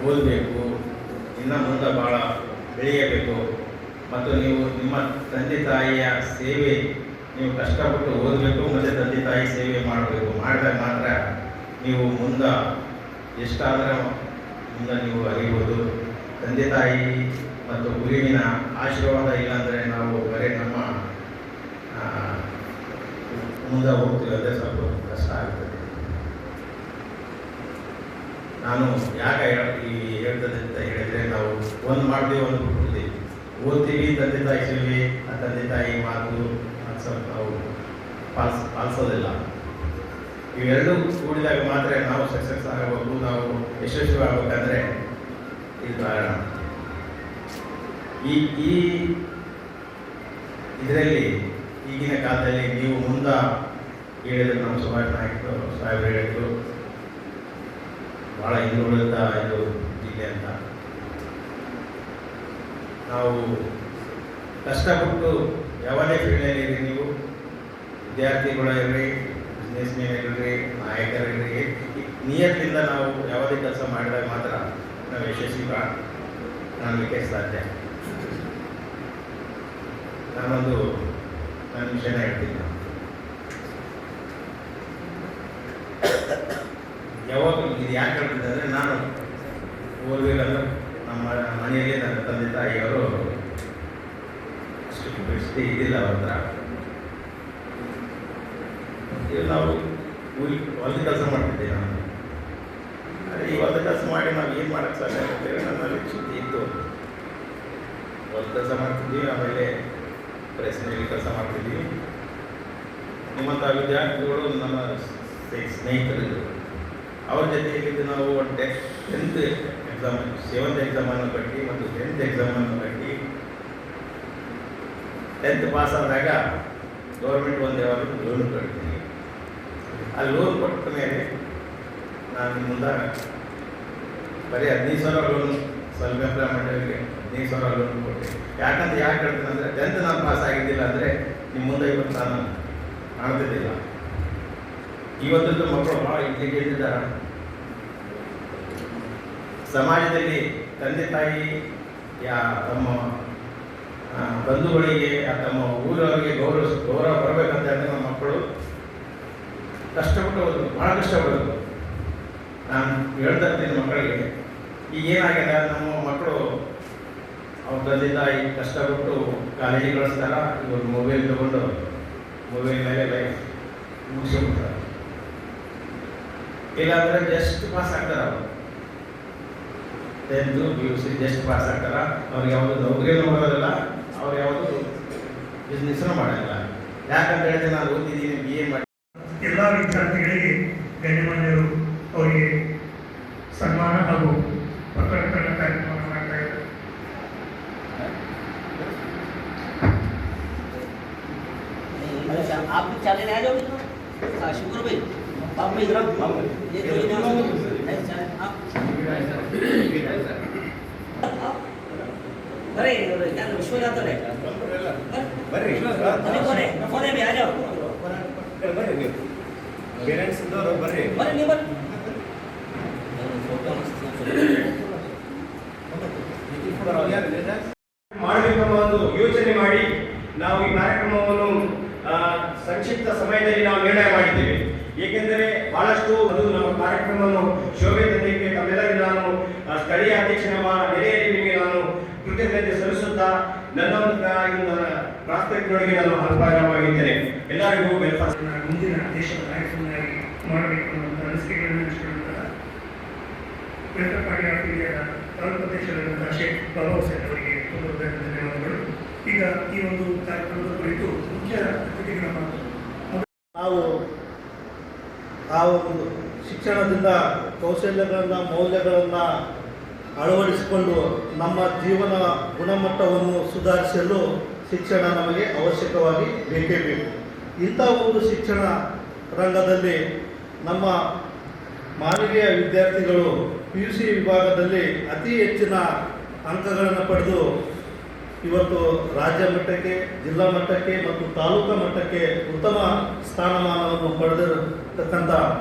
ಓದಬೇಕು, ಇನ್ನು ಮುಂದೆ ಭಾಳ ಬೆಳೆಯಬೇಕು ಮತ್ತು ನೀವು ನಿಮ್ಮ ತಂದೆ ತಾಯಿಯ ಸೇವೆ ನೀವು ಕಷ್ಟಪಟ್ಟು ಓದಬೇಕು ಮತ್ತು ತಂದೆ ತಾಯಿ ಸೇವೆ ಮಾಡಬೇಕು. ಮಾಡಿದಾಗ ಮಾತ್ರ ನೀವು ಮುಂದೆ ಎಷ್ಟಾದರೆ ಮುಂದೆ ನೀವು ಅರಿಬೋದು. ತಂದೆ ತಾಯಿ ಮತ್ತು ಗುರುವಿನ ಆಶೀರ್ವಾದ ಇಲ್ಲಾಂದರೆ ನಾವು ಬರೀ ನಮ್ಮ ಮುಂದೆ ಹೋಗ್ತೀವಿ, ಅದೇ ಸ್ವಲ್ಪ ಕಷ್ಟ ಆಗ್ತದೆ. ನಾನು ಯಾಕೆ ಹೇಳ್ತದೆ ಅಂತ ಹೇಳಿದರೆ, ನಾವು ಒಂದು ಮಾಡ್ತೀವಿ, ಒಂದು ಬಿಡ್ತೀವಿ. ಓದ್ತೀವಿ, ತಂದೆ ತಾಯಿ ಸೇವೆ, ಆ ತಂದೆ ತಾಯಿ ಮಾತು ಸ್ವಲ್ಪ ನಾವು ಪಾಲಿಸೋದಿಲ್ಲ. ಇವೆರಡೂ ಕೂಡಿದಾಗ ಮಾತ್ರ ನಾವು ಸಕ್ಸಸ್ ಆಗಬೇಕು, ನಾವು ಯಶಸ್ವಿ ಆಗಬೇಕಂದ್ರೆ ಇದು ಕಾರಣ. ಈ ಇದರಲ್ಲಿ ಈಗಿನ ಕಾಲದಲ್ಲಿ ನೀವು ಮುಂದೆ ಹೇಳಿದ್ರೆ ನಮ್ಮ ಸುಭಾಷ್ ನಾಯ್ಕ ಸಾಹೇಬರು ಹೇಳಿದ್ರು, ಭಾಳ ಹಿಂದುಳಿದ ಇದು ಜಿಲ್ಲೆ ಅಂತ. ನಾವು ಕಷ್ಟಪಟ್ಟು ಯಾವುದೇ ಫೀಲ್ಡಲ್ಲಿ ಇರಿ, ನೀವು ವಿದ್ಯಾರ್ಥಿಗಳಿರ್ರಿ, ಬಿಸ್ನೆಸ್ ಮ್ಯಾನ್ ಇರ್ರಿ, ನಾಯಕರಿರ್ರಿ, ನಿಯತ್ತಿಂದ ನಾವು ಯಾವುದೇ ಕೆಲಸ ಮಾಡಿದಾಗ ಮಾತ್ರ ನಾವು ಯಶಸ್ವಿ ಕಾಣಲಿಕ್ಕೆ ಸಾಧ್ಯ. ನಾನೊಂದು ನನ್ನ ವಿಷಯನ ಹೇಳ್ತೀನಿ. ಯಾವಾಗ ಇದು ಯಾಕೆ ಹೇಳ್ತಿದ್ದೆ ಅಂದರೆ, ನಾನು ಓದಬೇಕಂದ್ರೆ ನಮ್ಮ ಮನೆಯಲ್ಲಿ ನನ್ನ ತಂದೆ ತಾಯಿಯವರು ಅಷ್ಟು ಇದಿಲ್ಲ. ಅವ್ರ ಹತ್ರ ನಾವು ಹೊಲದ ಕೆಲಸ ಮಾಡ್ತಿದ್ದೆ. ನಾನು ಈ ಹೊಲದ ಕೆಲಸ ಮಾಡಿ ನಾವು ಏನು ಮಾಡೋಕ್ಕೆ ಸಾಧ್ಯ ಆಗ್ತೇವೆ, ನನ್ನಲ್ಲಿ ಸುದ್ದಿ ಇತ್ತು. ಹೊಲದ ಕೆಲಸ ಮಾಡ್ತಿದ್ವಿ, ಆಮೇಲೆ ಪ್ರೆಸ್ನಲ್ಲಿ ಕೆಲಸ ಮಾಡ್ತಿದ್ವಿ. ನಿಮ್ಮಂಥ ವಿದ್ಯಾರ್ಥಿಗಳು ನಮ್ಮ ಸ್ನೇಹಿತರಿದ್ದರು. ಅವ್ರ ಜೊತೆಗಿದ್ದು ನಾವು 10th ಎಕ್ಸಾಮ್, 7th ಎಕ್ಸಾಮನ್ನು ಕಟ್ಟಿ ಮತ್ತು 10th ಎಕ್ಸಾಮನ್ನು ಕಟ್ಟಿ 10th ಪಾಸ್ ಆದಾಗ ಗೌರ್ಮೆಂಟ್ ಒಂದು ಯಾವಾಗ ಲೋನ್ ಕಟ್ತೀನಿ. ಆ ಲೋನ್ ಕೊಟ್ಟ ಮೇಲೆ ನಾನು ಮುಂದೆ ಬರೀ 15,000 ಲೋನ್, ಸ್ವಲ್ಪ ಮಂಡಳಿಗೆ 15,000 ಲೋನ್ ಕೊಟ್ಟೆ. ಯಾಕೆ ಹೇಳ್ತೀನಿ ಅಂದರೆ, 10th ನಾನು ಪಾಸ್ ಆಗಿದ್ದಿಲ್ಲ ಅಂದರೆ ನಿಮ್ಮ ಮುಂದೆ ಇವತ್ತು ನಾನು ಕಾಣ್ತಿದ್ದಿಲ್ಲ. ಇವತ್ತಂತೂ ಮಕ್ಕಳು ಭಾಳ ಇಂಟೆಲಿಜೆಂಟ್ ಇದ್ದಾರೆ. ಸಮಾಜದಲ್ಲಿ ತಂದೆ ತಾಯಿ ತಮ್ಮ ಬಂಧುಗಳಿಗೆ, ತಮ್ಮ ಊರವರಿಗೆ ಗೌರವ ಬರಬೇಕಂತ ಹೇಳಿದ್ರೆ ನಮ್ಮ ಮಕ್ಕಳು ಕಷ್ಟಪಟ್ಟು ಓದಬೇಕು, ಭಾಳ ಕಷ್ಟಪಡಬೇಕು. ನಾನು ಹೇಳ್ತಾ ಇರ್ತೀನಿ ಮಕ್ಕಳಿಗೆ, ಈಗ ಏನಾಗಿದೆ, ನಮ್ಮ ಮಕ್ಕಳು ಅವ್ರ ತಂದೆ ತಾಯಿ ಕಷ್ಟಪಟ್ಟು ಕಾಲೇಜಿಗೆ ಕಳಿಸ್ತಾರ, ಇವಾಗ ಮೊಬೈಲ್ ತಗೊಂಡು ಮೊಬೈಲ್ ಮೇಲೆ ಲೈಫ್ ಮುಗಿಸ್ಬಿಡ್ತಾರೆ. ಇಲ್ಲಾಂದರೆ ಜಸ್ಟ್ ಪಾಸ್ ಆಗ್ತಾರೆ. ಅವರು 10th PUC ಜಸ್ಟ್ ಪಾಸ್ ಆಗ್ತಾರ. ಅವ್ರಿಗೆ ಯಾವುದು ನೌಕರಿನೂ ಮಾಡೋದಿಲ್ಲ, ಅವ್ರು ಯಾವುದು ಬಿಸ್ನೆಸ್ನೂ ಮಾಡೋದಿಲ್ಲ. ಯಾಕಂತ ಹೇಳಿದ್ರೆ, ನಾನು ಓದಿದ್ದೀನಿ, BA ಮಾಡಿ. ಎಲ್ಲ ವಿದ್ಯಾರ್ಥಿಗಳಿಗೆ ಗಣ್ಯಮಾನ್ಯರು ಅವರಿಗೆ ಸನ್ಮಾನ ಹಾಗೂ ಪತ್ರಕರ್ತನ ಕಾರ್ಯಕ್ರಮ ಮಾಡ್ತಾ ಇದ್ದಾರೆ. आप भी चले आ जाओगे तो शुक्र भाई आप में इधर ये तो इधर आप अरे क्या विश्व जाता है बरे कोने कोने में आ जाओ बरे पेरेंट्स इधर बरे बरे नहीं बरे ಮಾಡಬೇಕೆಂಬ ಒಂದು ಯೋಚನೆ ಮಾಡಿ ನಾವು ಈ ಕಾರ್ಯಕ್ರಮವನ್ನು ಸಂಕ್ಷಿಪ್ತ ಸಮಯದಲ್ಲಿ ನಾವು ನಿರ್ಣಯ ಮಾಡಿದ್ದೇವೆ. ಏಕೆಂದರೆ ಬಹಳಷ್ಟು ಅದು ನಮ್ಮ ಕಾರ್ಯಕ್ರಮವನ್ನು ಶೋಭೆ ತಂದಕ್ಕೆ ತಮ್ಮೆಲ್ಲರಿಗೂ ನಾನು ಸ್ಥಳೀಯ ಅಧ್ಯಕ್ಷನ ನೆಲೆಯಲ್ಲಿ ನಿಮಗೆ ನಾನು ಕೃತಜ್ಞತೆ ಸಲ್ಲಿಸುತ್ತಾ ನನ್ನ ಪ್ರಾಸ್ತಾವಿಕದೊಳಗೆ ನಾನು ಅಲ್ಪಾಯವಾಗಿದ್ದೇನೆ. ಎಲ್ಲರಿಗೂ ಮುಂದಿನ ದೇಶದ ನಾಯಕನಾಗಿ ಮಾಡಬೇಕು ಅನ್ನೋ ಅನಿಸಿಕೆಗಳನ್ನು ಹಂಚಿಕೊಳ್ಳುತ್ತಾರೆ. ವೆಲ್ಕಮ್ ಪಾರ್ಟಿ ಆಫ್ ಇಂಡಿಯಾದ ಪ್ರದೇಶದ ಶೇಖ್ ಬಾಬಾ ಹುಸೇನ್ ಅವರಿಗೆ ತುಂಬ ಧನ್ಯವಾದಗಳು. ಈಗ ಈ ಒಂದು ಕಾರ್ಯಕ್ರಮದ ಕುರಿತು ಮುಖ್ಯ ಅತಿಥಿಗಳ ಮಾತು. ನಾವು ಆ ಒಂದು ಶಿಕ್ಷಣದಿಂದ ಕೌಶಲ್ಯಗಳನ್ನು, ಮೌಲ್ಯಗಳನ್ನು ಅಳವಡಿಸಿಕೊಂಡು ನಮ್ಮ ಜೀವನ ಗುಣಮಟ್ಟವನ್ನು ಸುಧಾರಿಸಲು ಶಿಕ್ಷಣ ನಮಗೆ ಅವಶ್ಯಕವಾಗಿ ಬೇಕೇ ಬೇಕು. ಇಂಥ ಒಂದು ಶಿಕ್ಷಣ ರಂಗದಲ್ಲಿ ನಮ್ಮ ಮಾನವೀಯ ವಿದ್ಯಾರ್ಥಿಗಳು PUC ವಿಭಾಗದಲ್ಲಿ ಅತಿ ಹೆಚ್ಚಿನ ಅಂಕಗಳನ್ನು ಪಡೆದು ಇವತ್ತು ರಾಜ್ಯ ಮಟ್ಟಕ್ಕೆ, ಜಿಲ್ಲಾ ಮಟ್ಟಕ್ಕೆ ಮತ್ತು ತಾಲೂಕಾ ಮಟ್ಟಕ್ಕೆ ಉತ್ತಮ ಸ್ಥಾನಮಾನವನ್ನು ಪಡೆದಿರತಕ್ಕಂಥ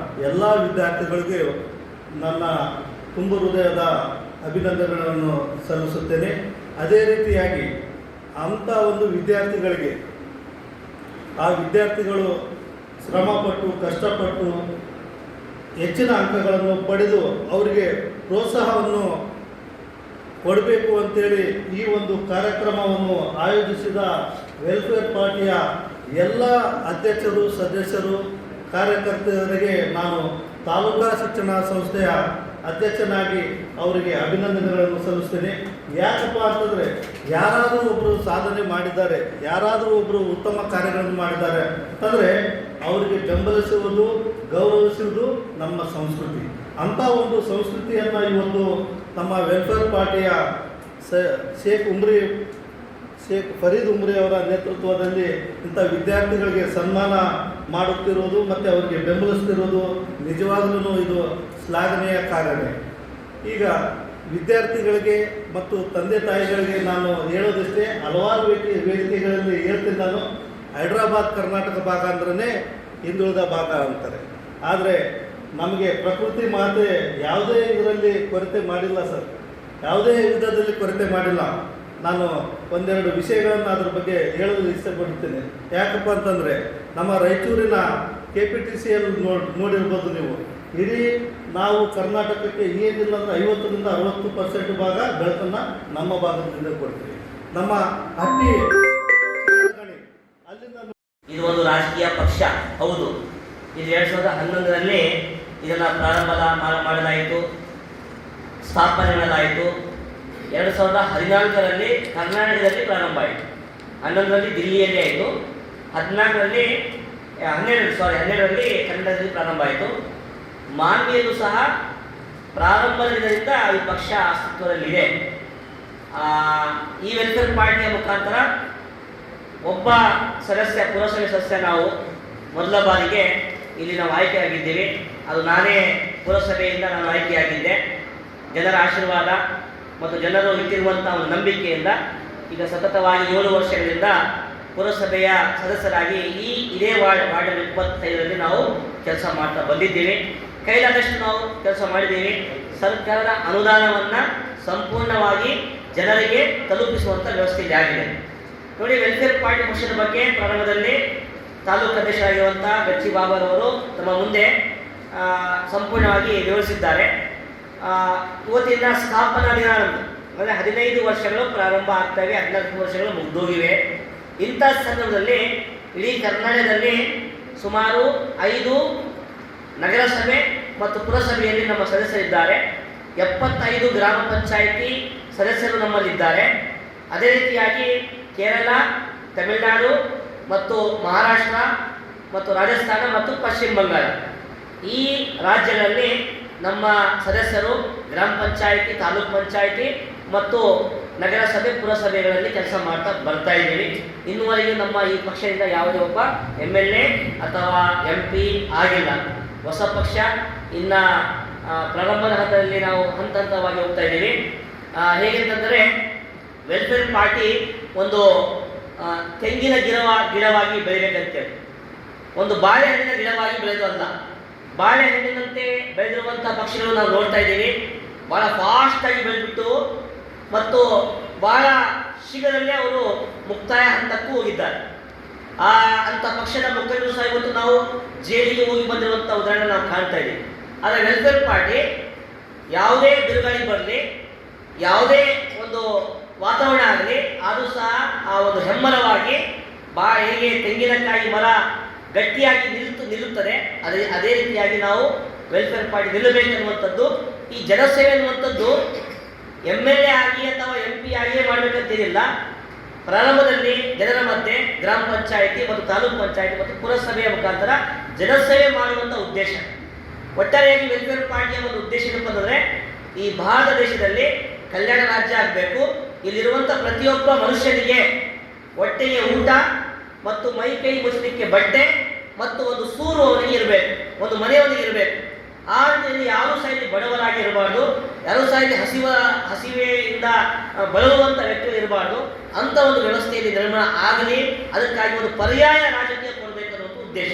ಎಲ್ಲ ವಿದ್ಯಾರ್ಥಿಗಳಿಗೂ ನನ್ನ ತುಂಬ ಹೃದಯದ ಅಭಿನಂದನೆಗಳನ್ನು ಸಲ್ಲಿಸುತ್ತೇನೆ. ಅದೇ ರೀತಿಯಾಗಿ ಅಂಥ ಒಂದು ವಿದ್ಯಾರ್ಥಿಗಳಿಗೆ ಆ ವಿದ್ಯಾರ್ಥಿಗಳು ಶ್ರಮಪಟ್ಟು ಕಷ್ಟಪಟ್ಟು ಹೆಚ್ಚಿನ ಅಂಕಗಳನ್ನು ಪಡೆದು ಅವರಿಗೆ ಪ್ರೋತ್ಸಾಹವನ್ನು ಕೊಡಬೇಕು ಅಂತೇಳಿ ಈ ಒಂದು ಕಾರ್ಯಕ್ರಮವನ್ನು ಆಯೋಜಿಸಿದ ವೆಲ್ಫೇರ್ ಪಾರ್ಟಿಯ ಎಲ್ಲ ಅಧ್ಯಕ್ಷರು, ಸದಸ್ಯರು, ಕಾರ್ಯಕರ್ತರಿಗೆ ನಾನು ತಾಲೂಕಾ ಶಿಕ್ಷಣ ಸಂಸ್ಥೆಯ ಅಧ್ಯಕ್ಷನಾಗಿ ಅವರಿಗೆ ಅಭಿನಂದನೆಗಳನ್ನು ಸಲ್ಲಿಸ್ತೇನೆ. ಯಾಕಪ್ಪ ಅಂತಂದರೆ ಯಾರಾದರೂ ಒಬ್ಬರು ಸಾಧನೆ ಮಾಡಿದ್ದಾರೆ, ಯಾರಾದರೂ ಒಬ್ಬರು ಉತ್ತಮ ಕಾರ್ಯಗಳನ್ನು ಮಾಡಿದ್ದಾರೆ ಅಂತಂದರೆ ಅವರಿಗೆ ಬೆಂಬಲಿಸುವುದು, ಗೌರವಿಸುವುದು ನಮ್ಮ ಸಂಸ್ಕೃತಿ. ಅಂಥ ಒಂದು ಸಂಸ್ಕೃತಿಯನ್ನು ಇವತ್ತು ನಮ್ಮ ವೆಲ್ಫೇರ್ ಪಾರ್ಟಿಯ ಶೇಖ್ ಫರೀದ್ ಉಮ್ರಿ ಅವರ ನೇತೃತ್ವದಲ್ಲಿ ಇಂಥ ವಿದ್ಯಾರ್ಥಿಗಳಿಗೆ ಸನ್ಮಾನ ಮಾಡುತ್ತಿರುವುದು ಮತ್ತು ಅವರಿಗೆ ಬೆಂಬಲಿಸ್ತಿರುವುದು ನಿಜವಾಗಲೂ ಇದು ಶ್ಲಾಘನೀಯ ಕಾರ್ಯವೇ. ಈಗ ವಿದ್ಯಾರ್ಥಿಗಳಿಗೆ ಮತ್ತು ತಂದೆ ತಾಯಿಗಳಿಗೆ ನಾನು ಹೇಳೋದಿಷ್ಟೇ, ಹಲವಾರು ವೇದಿಕೆಗಳಲ್ಲಿ ಹೇಳ್ತೀನಿ ನಾನು. ಹೈದ್ರಾಬಾದ್ ಕರ್ನಾಟಕ ಭಾಗ ಅಂದ್ರೆ ಹಿಂದುಳಿದ ಭಾಗ ಅಂತಾರೆ. ಆದರೆ ನಮಗೆ ಪ್ರಕೃತಿ ಮಾತೆ ಯಾವುದೇ ಇದರಲ್ಲಿ ಕೊರತೆ ಮಾಡಿಲ್ಲ ಸರ್, ಯಾವುದೇ ವಿಧದಲ್ಲಿ ಕೊರತೆ ಮಾಡಿಲ್ಲ. ನಾನು ಒಂದೆರಡು ವಿಷಯಗಳನ್ನು ಅದ್ರ ಬಗ್ಗೆ ಹೇಳಲು ಇಷ್ಟಪಡುತ್ತೇನೆ. ಯಾಕಪ್ಪ ಅಂತಂದರೆ ನಮ್ಮ ರಾಯಚೂರಿನ KPTCಯಲ್ಲಿ ನೋಡಿರ್ಬೋದು ನೀವು. ಇಡೀ ನಾವು ಕರ್ನಾಟಕಕ್ಕೆ ಏನಿಲ್ಲ ಅಂದರೆ 50ರಿಂದ 60% ಭಾಗ ಬೆಳಕನ್ನು ನಮ್ಮ ಭಾಗದಿಂದ ಕೊಡ್ತೀವಿ. ನಮ್ಮ ಹಟ್ಟಿ ಅಲ್ಲಿಂದ ಇದು ಒಂದು ರಾಜಕೀಯ ಪಕ್ಷ ಹೌದು. ಇದು 2011ರಲ್ಲಿ ಇದನ್ನು ಪ್ರಾರಂಭ ಮಾಡಲಾಯಿತು, ಸ್ಥಾಪನೆ ಮಾಡಲಾಯಿತು. 2014ರಲ್ಲಿ ಕರ್ನಾಟಕದಲ್ಲಿ ಪ್ರಾರಂಭ ಆಯಿತು, 11ರಲ್ಲಿ ದಿಲ್ಲಿಯಲ್ಲಿ ಆಯಿತು, 12ರಲ್ಲಿ ಕನ್ನಡದಲ್ಲಿ ಪ್ರಾರಂಭ ಆಯಿತು. ಮಾನ್ವಿಯಲ್ಲೂ ಸಹ ಪ್ರಾರಂಭದಿಂದ ಈ ಪಕ್ಷ ಅಸ್ತಿತ್ವದಲ್ಲಿದೆ. ಈ ವೆಲ್ಫೇರ್ ಪಾರ್ಟಿಯ ಮುಖಾಂತರ ಒಬ್ಬ ಸದಸ್ಯ, ಪುರಸಭೆ ಸದಸ್ಯ ನಾವು ಮೊದಲ ಬಾರಿಗೆ ಇಲ್ಲಿ ನಾವು ಆಯ್ಕೆಯಾಗಿದ್ದೀವಿ. ಅದು ನಾನೇ ಪುರಸಭೆಯಿಂದ ನಾನು ಆಯ್ಕೆಯಾಗಿದ್ದೆ. ಜನರ ಆಶೀರ್ವಾದ ಮತ್ತು ಜನರು ಇಟ್ಟಿರುವಂಥ ಒಂದು ನಂಬಿಕೆಯಿಂದ ಈಗ ಸತತವಾಗಿ 7 ವರ್ಷಗಳಿಂದ ಪುರಸಭೆಯ ಸದಸ್ಯರಾಗಿ ಇದೇ ವಾರ್ಡ್ 25ರಲ್ಲಿ ನಾವು ಕೆಲಸ ಮಾಡ್ತಾ ಬಂದಿದ್ದೀವಿ. ಕೈಲಾದಷ್ಟು ನಾವು ಕೆಲಸ ಮಾಡಿದ್ದೀವಿ. ಸರ್ಕಾರದ ಅನುದಾನವನ್ನು ಸಂಪೂರ್ಣವಾಗಿ ಜನರಿಗೆ ತಲುಪಿಸುವಂಥ ವ್ಯವಸ್ಥೆ ಆಗಿದೆ. ನೋಡಿ, ವೆಲ್ಫೇರ್ ಪಾರ್ಟಿ ಪಕ್ಷದ ಬಗ್ಗೆ ಪ್ರಾರಂಭದಲ್ಲಿ ತಾಲೂಕು ಅಧ್ಯಕ್ಷರಾಗಿರುವಂಥ ಗಚ್ಚಿ ಬಾಬರವರು ತಮ್ಮ ಮುಂದೆ ಸಂಪೂರ್ಣವಾಗಿ ವಿವರಿಸಿದ್ದಾರೆ. ಇವತ್ತಿನ ಸ್ಥಾಪನಾ ದಿನ ಅಂದರೆ 15 ವರ್ಷಗಳು ಪ್ರಾರಂಭ ಆಗ್ತವೆ, 14 ವರ್ಷಗಳು ಮುಗಿದೋಗಿವೆ. ಇಂಥ ಸಂದರ್ಭದಲ್ಲಿ ಇಡೀ ಕರ್ನಾಟಕದಲ್ಲಿ ಸುಮಾರು 5 ನಗರಸಭೆ ಮತ್ತು ಪುರಸಭೆಯಲ್ಲಿ ನಮ್ಮ ಸದಸ್ಯರಿದ್ದಾರೆ. 75 ಗ್ರಾಮ ಪಂಚಾಯಿತಿ ಸದಸ್ಯರು ನಮ್ಮಲ್ಲಿದ್ದಾರೆ. ಅದೇ ರೀತಿಯಾಗಿ ಕೇರಳ, ತಮಿಳುನಾಡು ಮತ್ತು ಮಹಾರಾಷ್ಟ್ರ ಮತ್ತು ರಾಜಸ್ಥಾನ ಮತ್ತು ಪಶ್ಚಿಮ ಬಂಗಾಳ ಈ ರಾಜ್ಯಗಳಲ್ಲಿ ನಮ್ಮ ಸದಸ್ಯರು ಗ್ರಾಮ ಪಂಚಾಯಿತಿ, ತಾಲೂಕು ಪಂಚಾಯಿತಿ ಮತ್ತು ನಗರಸಭೆ, ಪುರಸಭೆಗಳಲ್ಲಿ ಕೆಲಸ ಮಾಡ್ತಾ ಬರ್ತಾ ಇದ್ದೀವಿ. ಇನ್ನುವರೆಗೂ ನಮ್ಮ ಈ ಪಕ್ಷದಿಂದ ಯಾವುದೇ ಒಬ್ಬ MLA ಅಥವಾ MP ಆಗಿಲ್ಲ. ಹೊಸ ಪಕ್ಷ ಇನ್ನು ಪ್ರಾರಂಭದ ಹಂತದಲ್ಲಿ ನಾವು ಹಂತ ಹಂತವಾಗಿ ಹೋಗ್ತಾ ಇದ್ದೀವಿ. ಹೇಗೆಂತಂದರೆ ವೆಲ್ಫೇರ್ ಪಾರ್ಟಿ ಒಂದು ತೆಂಗಿನ ಗಿಡವಾಗಿ ಬೆಳಿಬೇಕಂತೇಳಿ, ಒಂದು ಬಾಳೆಹಣ್ಣಿನ ಗಿಡವಾಗಿ ಬೆಳೆದು ಅಲ್ಲ. ಬಾಳೆಹಣ್ಣಿನಂತೆ ಬೆಳೆದಿರುವಂಥ ಪಕ್ಷಗಳು ನಾವು ನೋಡ್ತಾ ಇದ್ದೀವಿ. ಭಾಳ ಫಾಸ್ಟಾಗಿ ಬೆಳೆದ್ಬಿಟ್ಟು ಮತ್ತು ಭಾಳ ಶೀಘ್ರದಲ್ಲೇ ಅವರು ಮುಕ್ತಾಯ ಹಂತಕ್ಕೂ ಹೋಗಿದ್ದಾರೆ. ಅಂಥ ಪಕ್ಷದ ಮುಖಂಡರು ಸಹ ಇವತ್ತು ನಾವು ಜೈಲಿಗೆ ಹೋಗಿ ಬಂದಿರುವಂಥ ಉದಾಹರಣೆ ನಾವು ಕಾಣ್ತಾ ಇದ್ದೀವಿ. ಆದರೆ ವೆಲ್ಫೇರ್ ಪಾರ್ಟಿ ಯಾವುದೇ ಬಿರುಗಾಳಿ ಬರಲಿ, ಯಾವುದೇ ಒಂದು ವಾತಾವರಣ ಆಗಲಿ, ಅದು ಸಹ ಆ ಒಂದು ಹೆಮ್ಮರವಾಗಿ ಹೇಗೆ ತೆಂಗಿನಕಾಯಿ ಮರ ಗಟ್ಟಿಯಾಗಿ ನಿಲ್ಲುತ್ತದೆ, ಅದೇ ರೀತಿಯಾಗಿ ನಾವು ವೆಲ್ಫೇರ್ ಪಾರ್ಟಿ ನಿಲ್ಲಬೇಕನ್ನುವಂಥದ್ದು. ಈ ಜನಸೇವೆ ಅನ್ನುವಂಥದ್ದು MLA ಆಗಿ ಅಥವಾ MP ಆಗಿಯೇ ಮಾಡಬೇಕಂತೇನಿಲ್ಲ. ಪ್ರಾರಂಭದಲ್ಲಿ ಜನರ ಮಧ್ಯೆ ಗ್ರಾಮ ಪಂಚಾಯಿತಿ ಮತ್ತು ತಾಲೂಕು ಪಂಚಾಯಿತಿ ಮತ್ತು ಪುರಸಭೆಯ ಮುಖಾಂತರ ಜನಸೇವೆ ಮಾಡುವಂಥ ಉದ್ದೇಶ. ಒಟ್ಟಾರೆಯಾಗಿ ವೆಲ್ಫೇರ್ ಪಾರ್ಟಿಯ ಒಂದು ಉದ್ದೇಶ ಏನಪ್ಪ ಅಂದರೆ ಈ ಭಾರತ ದೇಶದಲ್ಲಿ ಕಲ್ಯಾಣ ರಾಜ್ಯ ಆಗಬೇಕು. ಇಲ್ಲಿರುವಂಥ ಪ್ರತಿಯೊಬ್ಬ ಮನುಷ್ಯನಿಗೆ ಹೊಟ್ಟೆಗೆ ಊಟ ಮತ್ತು ಮೈ ಕೈ ಮುಚ್ಚಲಿಕ್ಕೆ ಬಟ್ಟೆ ಮತ್ತು ಒಂದು ಸೂರು ಅವನಿಗೆ ಇರಬೇಕು, ಒಂದು ಮನೆಯವನಿಗೆ ಇರಬೇಕು. ಆ ರೀತಿಯಲ್ಲಿ ಯಾರೂ ಸಹ ಇಲ್ಲಿ ಬಡವರಾಗಿ ಇರಬಾರ್ದು, ಯಾರೂ ಸಹ ಇಲ್ಲಿ ಹಸಿವೆಯಿಂದ ಬಳಲುವಂಥ ವ್ಯಕ್ತಿಗಳು ಇರಬಾರ್ದು. ಅಂಥ ಒಂದು ವ್ಯವಸ್ಥೆಯಲ್ಲಿ ನಿರ್ಮಾಣ ಆಗಲಿ, ಅದಕ್ಕಾಗಿ ಒಂದು ಪರ್ಯಾಯ ರಾಜಕೀಯ ಕೊಡಬೇಕು ಅನ್ನೋ ಉದ್ದೇಶ.